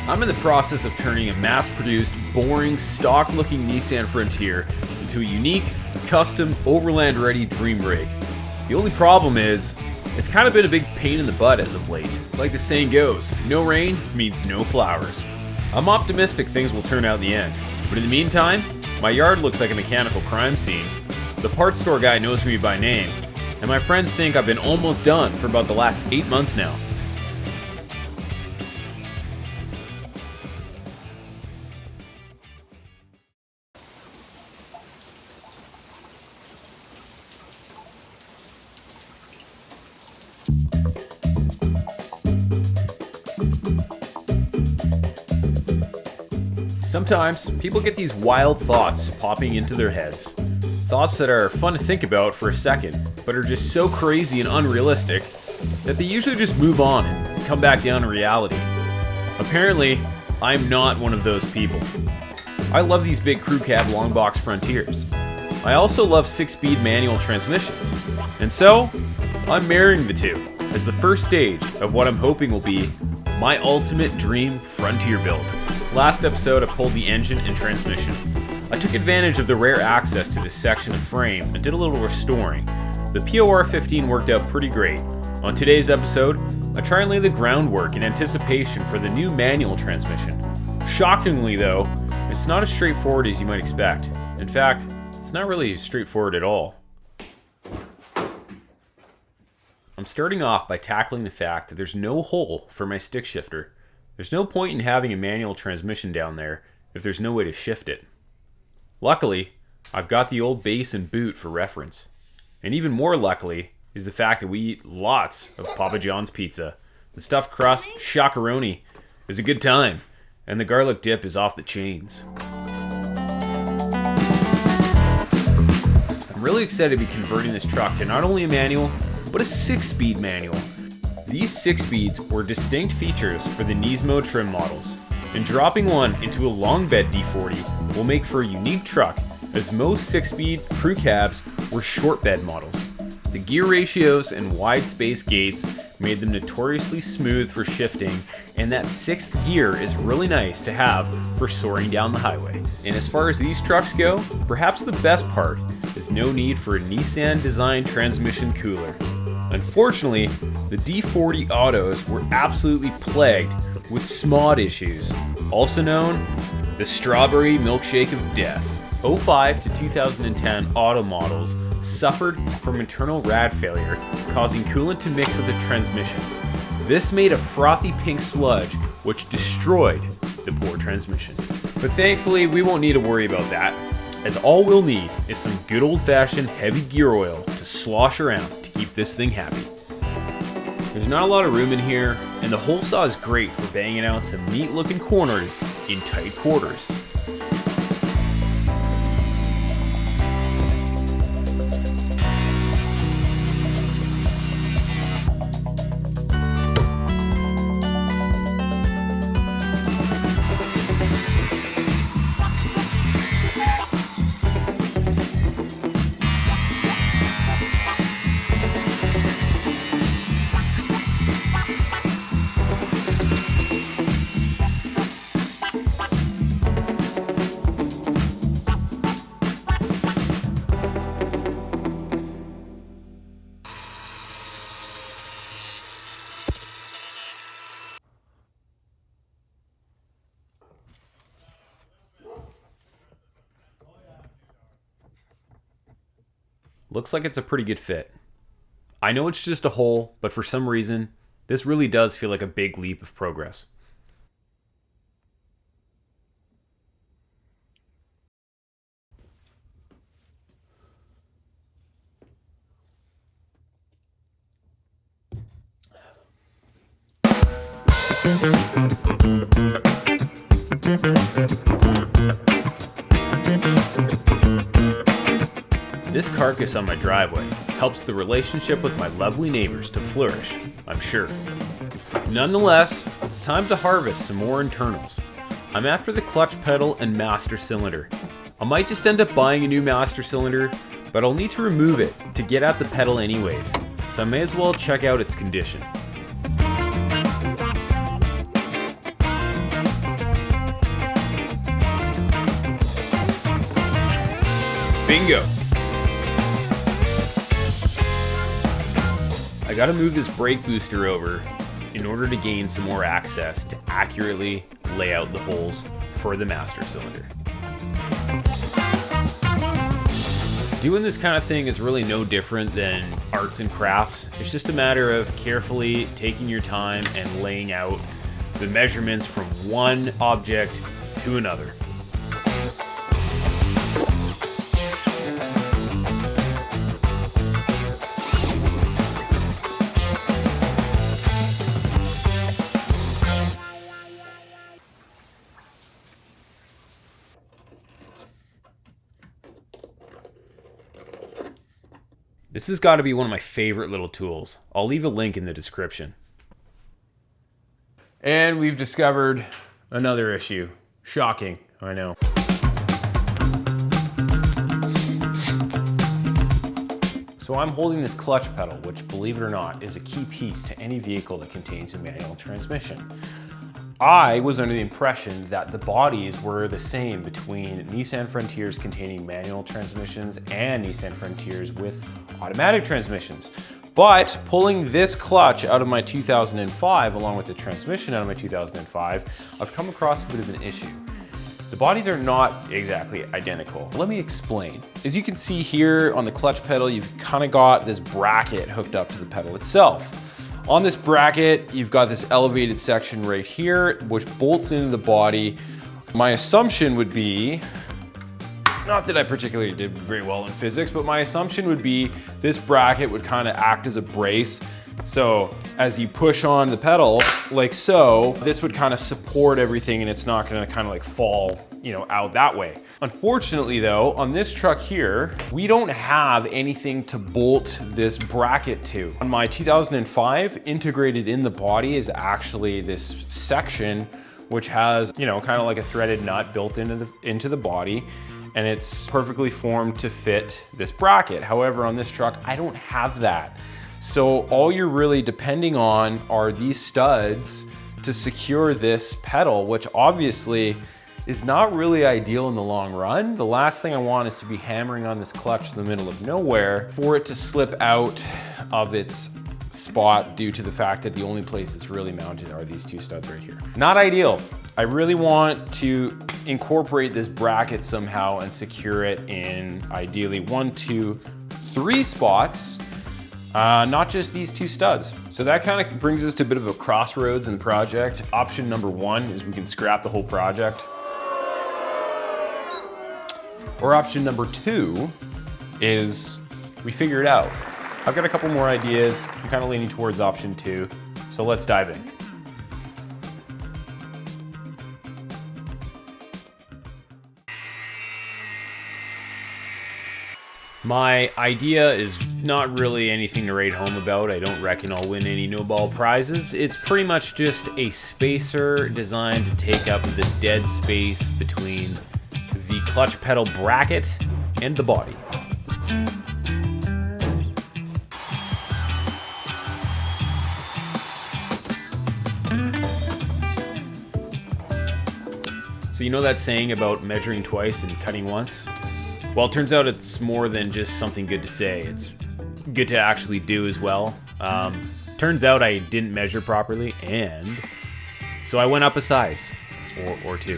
I'm in the process of turning a mass-produced, boring, stock-looking Nissan Frontier into a unique, custom, overland-ready dream rig. The only problem is, it's kind of been a big pain in the butt as of late. Like the saying goes, no rain means no flowers. I'm optimistic things will turn out in the end, but in the meantime, my yard looks like a mechanical crime scene. The parts store guy knows me by name, and my friends think I've been almost done for about the last 8 months now. Sometimes, people get these wild thoughts popping into their heads. Thoughts that are fun to think about for a second, but are just so crazy and unrealistic that they usually just move on and come back down to reality. Apparently, I'm not one of those people. I love these big crew cab long box Frontiers. I also love 6-speed manual transmissions. And so, I'm marrying the two as the first stage of what I'm hoping will be my ultimate dream Frontier build. Last episode, I pulled the engine and transmission. I took advantage of the rare access to this section of frame and did a little restoring. The POR 15 worked out pretty great. On today's episode, I try and lay the groundwork in anticipation for the new manual transmission. Shockingly though, it's not as straightforward as you might expect. In fact, it's not really straightforward at all. I'm starting off by tackling the fact that there's no hole for my stick shifter. There's no point in having a manual transmission down there if there's no way to shift it. Luckily, I've got the old base and boot for reference. And even more luckily is the fact that we eat lots of Papa John's pizza. The stuffed crust, shakaroni, is a good time, and the garlic dip is off the chains. I'm really excited to be converting this truck to not only a manual, but a 6-speed manual. These 6 speeds were distinct features for the Nismo trim models, and dropping one into a long bed D40 will make for a unique truck, as most 6-speed crew cabs were short bed models. The gear ratios and wide space gates made them notoriously smooth for shifting, and that 6th gear is really nice to have for soaring down the highway. And as far as these trucks go, perhaps the best part is no need for a Nissan designed transmission cooler. Unfortunately, the D40 autos were absolutely plagued with SMOD issues, also known the strawberry milkshake of death. 05 to 2010 auto models suffered from internal rad failure, causing coolant to mix with the transmission. This made a frothy pink sludge, which destroyed the poor transmission. But thankfully, we won't need to worry about that, as all we'll need is some good old-fashioned heavy gear oil to slosh around to keep this thing happy. There's not a lot of room in here, and the hole saw is great for banging out some neat-looking corners in tight quarters. Looks like it's a pretty good fit. I know it's just a hole, but for some reason, this really does feel like a big leap of progress. This carcass on my driveway helps the relationship with my lovely neighbors to flourish, I'm sure. Nonetheless, it's time to harvest some more internals. I'm after the clutch pedal and master cylinder. I might just end up buying a new master cylinder, but I'll need to remove it to get at the pedal anyways, so I may as well check out its condition. Bingo! I gotta move this brake booster over in order to gain some more access to accurately lay out the holes for the master cylinder. Doing this kind of thing is really no different than arts and crafts. It's just a matter of carefully taking your time and laying out the measurements from one object to another. This has got to be one of my favorite little tools. I'll leave a link in the description. And we've discovered another issue. Shocking, I know. So I'm holding this clutch pedal, which, believe it or not, is a key piece to any vehicle that contains a manual transmission. I was under the impression that the bodies were the same between Nissan Frontiers containing manual transmissions and Nissan Frontiers with automatic transmissions. But pulling this clutch out of my 2005, along with the transmission out of my 2005, I've come across a bit of an issue. The bodies are not exactly identical. Let me explain. As you can see here on the clutch pedal, you've kind of got this bracket hooked up to the pedal itself. On this bracket, you've got this elevated section right here, which bolts into the body. My assumption would be, not that I particularly did very well in physics, but my assumption would be this bracket would kind of act as a brace. So as you push on the pedal, like so, this would kind of support everything and it's not gonna kind of like fall, out that way. Unfortunately though, on this truck here, we don't have anything to bolt this bracket to. On my 2005, integrated in the body is actually this section which has, kind of like a threaded nut built into the body, and it's perfectly formed to fit this bracket. However, on this truck, I don't have that. So all you're really depending on are these studs to secure this pedal, which obviously is not really ideal in the long run. The last thing I want is to be hammering on this clutch in the middle of nowhere for it to slip out of its spot due to the fact that the only place it's really mounted are these two studs right here. Not ideal. I really want to incorporate this bracket somehow and secure it in ideally 1, 2, 3 spots, not just these two studs. So that kind of brings us to a bit of a crossroads in the project. Option number 1 is we can scrap the whole project. Or option number 2 is we figure it out. I've got a couple more ideas. I'm kind of leaning towards option 2. So let's dive in. My idea is not really anything to write home about. I don't reckon I'll win any Nobel Prizes. It's pretty much just a spacer designed to take up the dead space between the clutch pedal bracket and the body. So you know that saying about measuring twice and cutting once? Well, it turns out it's more than just something good to say. It's good to actually do as well. Turns out I didn't measure properly, and so I went up a size or 2.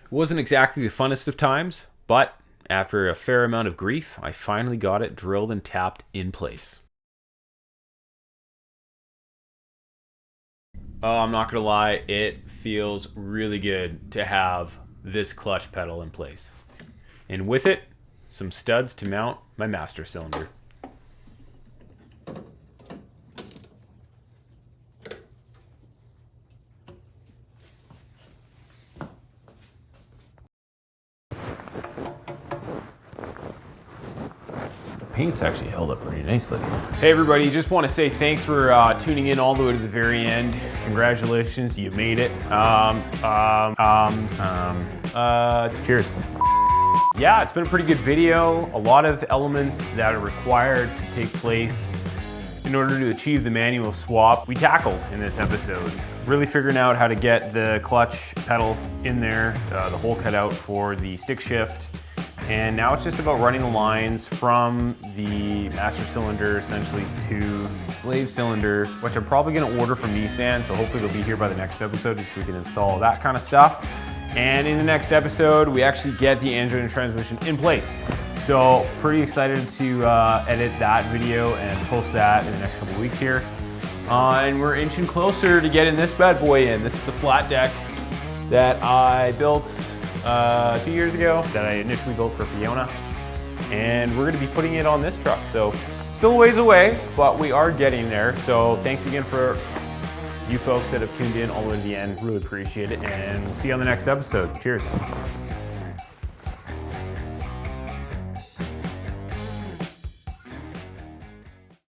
It wasn't exactly the funnest of times, but after a fair amount of grief, I finally got it drilled and tapped in place. Oh, I'm not gonna lie, it feels really good to have this clutch pedal in place. And with it, some studs to mount my master cylinder. Paint's actually held up pretty nicely. Hey everybody, just want to say thanks for tuning in all the way to the very end. Congratulations, you made it. Cheers. Yeah, it's been a pretty good video. A lot of elements that are required to take place in order to achieve the manual swap we tackled in this episode. Really figuring out how to get the clutch pedal in there, the hole cut out for the stick shift. And now it's just about running the lines from the master cylinder essentially to the slave cylinder, which I'm probably gonna order from Nissan, so hopefully they'll be here by the next episode just so we can install that kind of stuff. And in the next episode, we actually get the engine and transmission in place. So pretty excited to edit that video and post that in the next couple of weeks here. And we're inching closer to getting this bad boy in. This is the flat deck that I built 2 years ago, that I initially built for Fiona, and we're going to be putting it on this truck. So still a ways away, but we are getting there. So thanks again for you folks that have tuned in all the way to the end. Really appreciate it, and we'll see you on the next episode. Cheers.